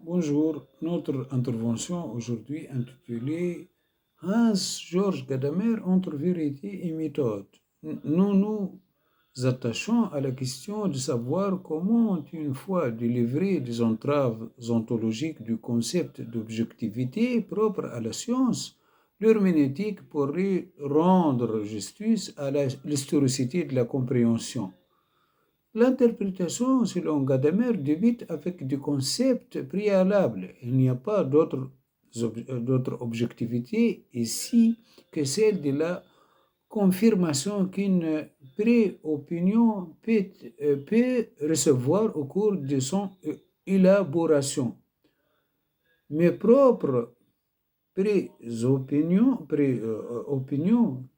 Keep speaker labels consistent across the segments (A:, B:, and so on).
A: Bonjour, notre intervention aujourd'hui intitulée Hans-Georges Gadamer entre vérité et méthode. Nous nous attachons à la question de savoir comment, une fois délivré des entraves ontologiques du concept d'objectivité propre à la science, l'herméneutique pourrait rendre justice à l'historicité de la compréhension. L'interprétation selon Gadamer débute avec des concepts préalables. Il n'y a pas d'autre objectivité ici que celle de la confirmation qu'une pré-opinion peut recevoir au cours de son élaboration. Mes propres pré-opinions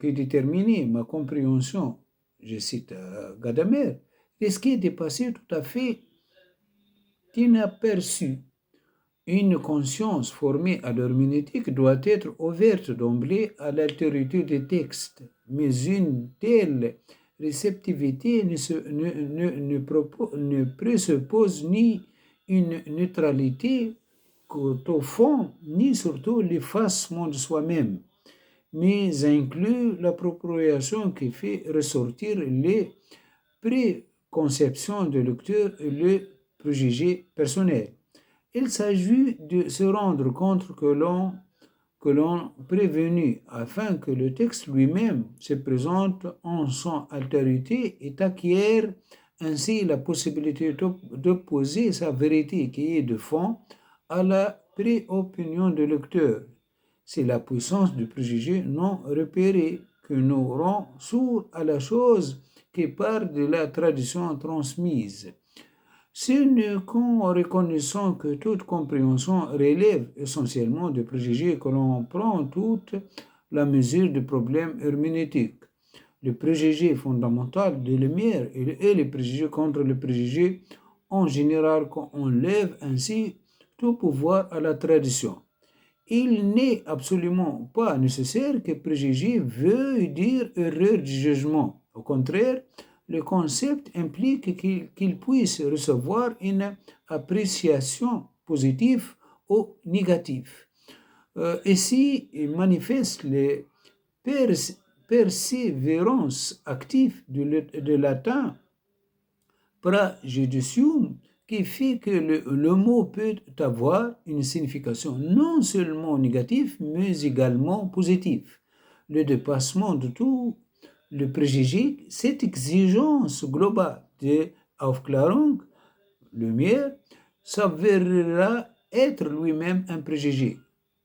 A: qui déterminaient ma compréhension, je cite Gadamer, risquaient de passer tout à fait inaperçues. Une conscience formée à l'herméneutique doit être ouverte d'emblée à l'altérité des textes, mais une telle réceptivité ne présuppose ni une neutralité au fond, ni surtout l'effacement de soi-même, mais inclut l'appropriation qui fait ressortir les préconceptions du lecteur et les préjugés personnels. Il s'agit de se rendre compte que l'on prévenu afin que le texte lui-même se présente en son altérité et acquiert ainsi la possibilité d'opposer sa vérité qui est de fond à la pré-opinion du lecteur. C'est la puissance du préjugé non repéré que nous rend sourds à la chose qui part de la tradition transmise. Ce n'est qu'en reconnaissant que toute compréhension relève essentiellement des préjugés que l'on prend toute la mesure du problème herméneutique. Le préjugé fondamental de lumière et les préjugés contre les préjugés en général enlève ainsi tout pouvoir à la tradition. Il n'est absolument pas nécessaire que préjugé veuille dire erreur du jugement. Au contraire, le concept implique qu'il puisse recevoir une appréciation positive ou négative. Ici, il manifeste les persévérance active de latin prajudicium qui fait que le mot peut avoir une signification non seulement négative, mais également positive. Le dépassement de tout le préjugé, cette exigence globale de Aufklärung, lumière, s'avérera être lui-même un préjugé,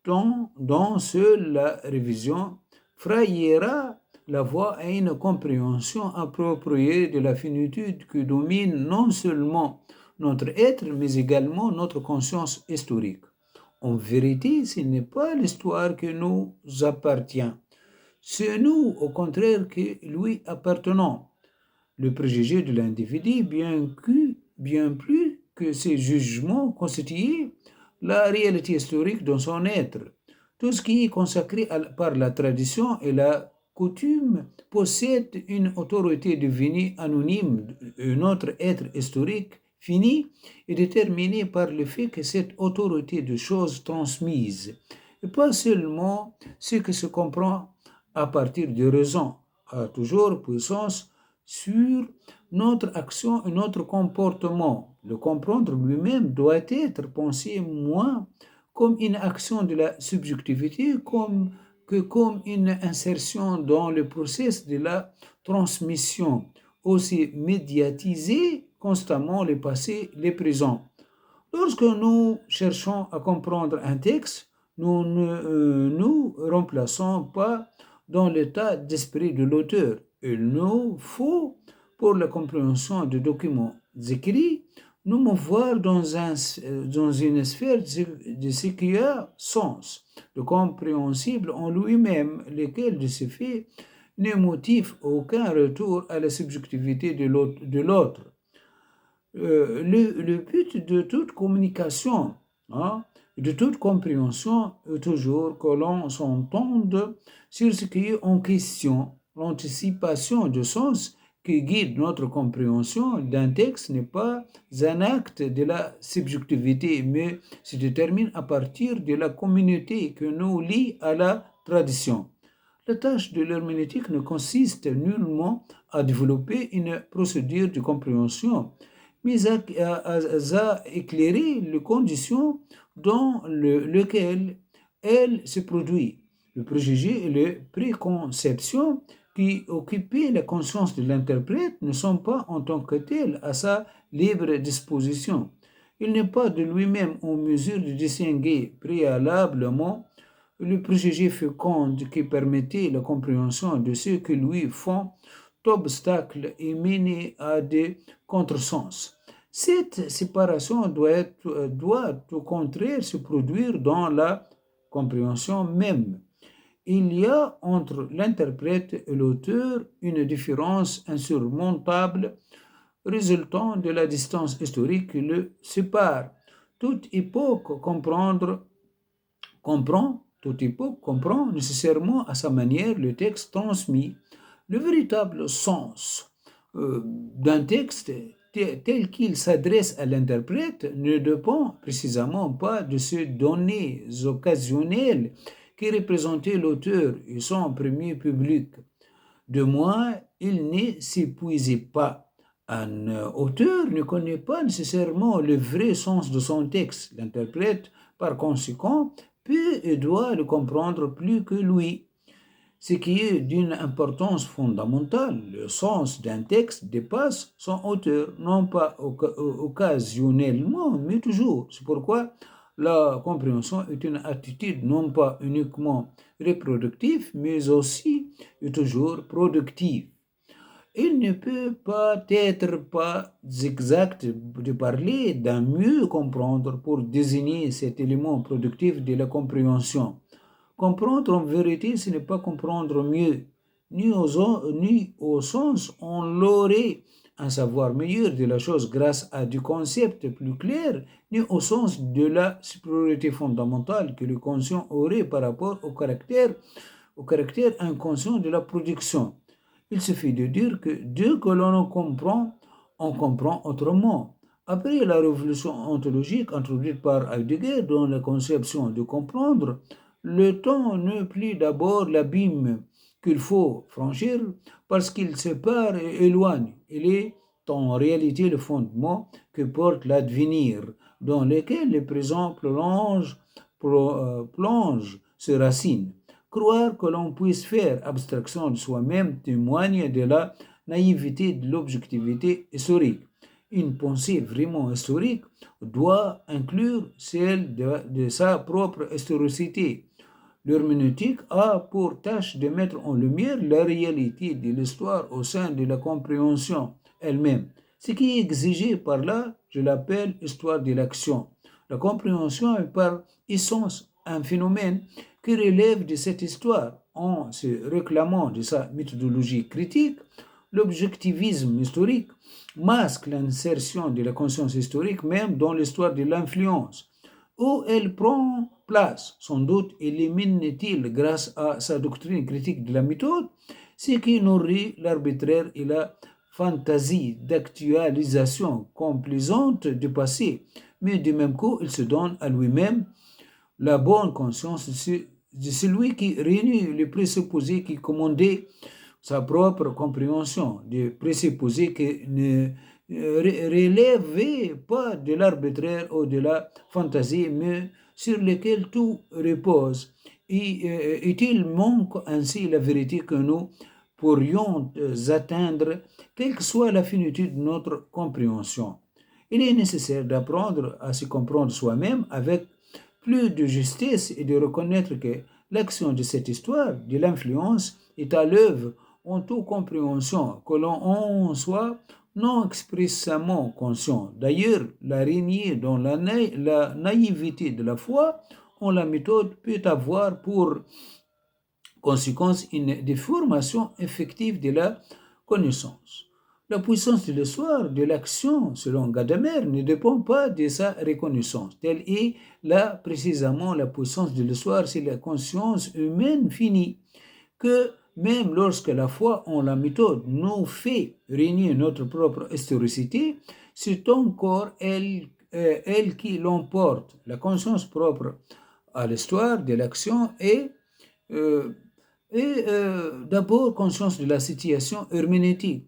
A: dont seule la révision frayera la voie à une compréhension appropriée de la finitude qui domine non seulement notre être, mais également notre conscience historique. En vérité, ce n'est pas l'histoire qui nous appartient. C'est nous, au contraire, qui lui appartenons. Le préjugé de l'individu, bien plus que ses jugements, constitue la réalité historique dans son être. Tout ce qui est consacré par la tradition et la coutume possède une autorité devenue anonyme. Notre être historique fini est déterminé par le fait que cette autorité de choses transmises, et pas seulement ce que se comprend à partir de raison, a toujours puissance sur notre action et notre comportement. Le comprendre lui-même doit être pensé moins comme une action de la subjectivité que comme une insertion dans le processus de la transmission, aussi médiatiser constamment le passé, le présent. Lorsque nous cherchons à comprendre un texte, nous ne nous remplaçons pas dans l'état d'esprit de l'auteur. Il nous faut, pour la compréhension des documents écrits, nous mouvoir dans une sphère de ce qui a sens, le compréhensible en lui-même, lequel de ces faits ne motive aucun retour à la subjectivité de l'autre. Le but de toute communication, de toute compréhension est toujours que l'on s'entende sur ce qui est en question. L'anticipation de sens qui guide notre compréhension d'un texte n'est pas un acte de la subjectivité, mais se détermine à partir de la communauté que nous lie à la tradition. La tâche de l'herméneutique ne consiste nullement à développer une procédure de compréhension, mais à éclairer les conditions dans lesquelles elle se produit. Le préjugé et les préconceptions qui occupaient la conscience de l'interprète ne sont pas en tant que tels à sa libre disposition. Il n'est pas de lui-même en mesure de distinguer préalablement le préjugé fécond qui permettait la compréhension de ceux qui lui font obstacle et mène à des contresens. Cette séparation doit au contraire se produire dans la compréhension même. Il y a entre l'interprète et l'auteur une différence insurmontable résultant de la distance historique qui le sépare. Toute époque comprend nécessairement à sa manière le texte transmis. Le véritable sens d'un texte tel qu'il s'adresse à l'interprète ne dépend précisément pas de ces données occasionnelles qui représentaient l'auteur et son premier public. De moins, il ne s'épuisait pas. Un auteur ne connaît pas nécessairement le vrai sens de son texte. L'interprète, par conséquent, peut et doit le comprendre plus que lui. Ce qui est d'une importance fondamentale. Le sens d'un texte dépasse son auteur, non pas occasionnellement, mais toujours. C'est pourquoi la compréhension est une attitude non pas uniquement reproductive, mais aussi et toujours productive. Il ne peut pas être pas exact de parler d'un mieux comprendre pour désigner cet élément productif de la compréhension. Comprendre en vérité, ce n'est pas comprendre mieux, ni au sens on l'aurait un savoir meilleur de la chose grâce à des concepts plus clairs, ni au sens de la supériorité fondamentale que le conscient aurait par rapport au caractère inconscient de la production. Il suffit de dire que dès que l'on comprend, on comprend autrement. Après la révolution ontologique introduite par Heidegger dans la conception de comprendre, le temps n'est plus d'abord l'abîme qu'il faut franchir parce qu'il sépare et éloigne. Il est en réalité le fondement que porte l'advenir, dans lequel le présent plonge ses racines. Croire que l'on puisse faire abstraction de soi-même témoigne de la naïveté de l'objectivité historique. Une pensée vraiment historique doit inclure celle de sa propre historicité. L'herméneutique a pour tâche de mettre en lumière la réalité de l'histoire au sein de la compréhension elle-même. Ce qui est exigé par là, je l'appelle histoire de l'action. La compréhension est par essence un phénomène qui relève de cette histoire en se réclamant de sa méthodologie critique. L'objectivisme historique masque l'insertion de la conscience historique même dans l'histoire de l'influence, où elle prend place. Sans doute élimine-t-il, grâce à sa doctrine critique de la méthode, ce qui nourrit l'arbitraire et la fantaisie d'actualisation complaisante du passé, mais du même coup, il se donne à lui-même la bonne conscience de celui qui réunit les présupposés qui commandaient sa propre compréhension, des présupposés qui ne relèvaient pas de l'arbitraire ou de la fantaisie, mais sur lesquels tout repose. Et il manque ainsi la vérité que nous pourrions atteindre, quelle que soit la finitude de notre compréhension. Il est nécessaire d'apprendre à se comprendre soi-même avec plus de justesse et de reconnaître que l'action de cette histoire, de l'influence, est à l'œuvre en toute compréhension, que l'on en soit non expressément conscient. D'ailleurs, la régner dans la naïveté de la foi en la méthode peut avoir pour conséquence une déformation effective de la connaissance. La puissance de l'histoire, de l'action, selon Gadamer, ne dépend pas de sa reconnaissance. Telle est là précisément la puissance de l'histoire, c'est la conscience humaine finie que Même lorsque la foi en la méthode nous fait régner notre propre historicité, c'est encore elle qui l'emporte. La conscience propre à l'histoire de l'action euh, d'abord conscience de la situation herméneutique.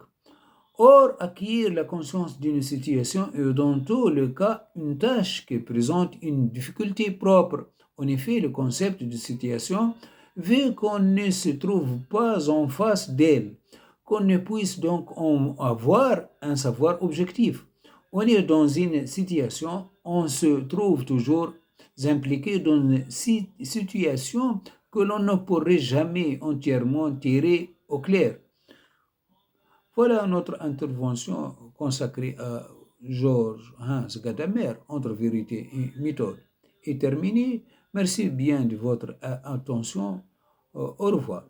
A: Or, acquérir la conscience d'une situation est dans tous les cas une tâche qui présente une difficulté propre. En effet, le concept de situation veut qu'on ne se trouve pas en face d'elle, qu'on ne puisse donc en avoir un savoir objectif. On est dans une situation, on se trouve toujours impliqué dans une situation que l'on ne pourrait jamais entièrement tirer au clair. Voilà notre intervention consacrée à Georges Hans Gadamer, entre vérité et méthode, est terminée. Merci bien de votre attention. Au revoir.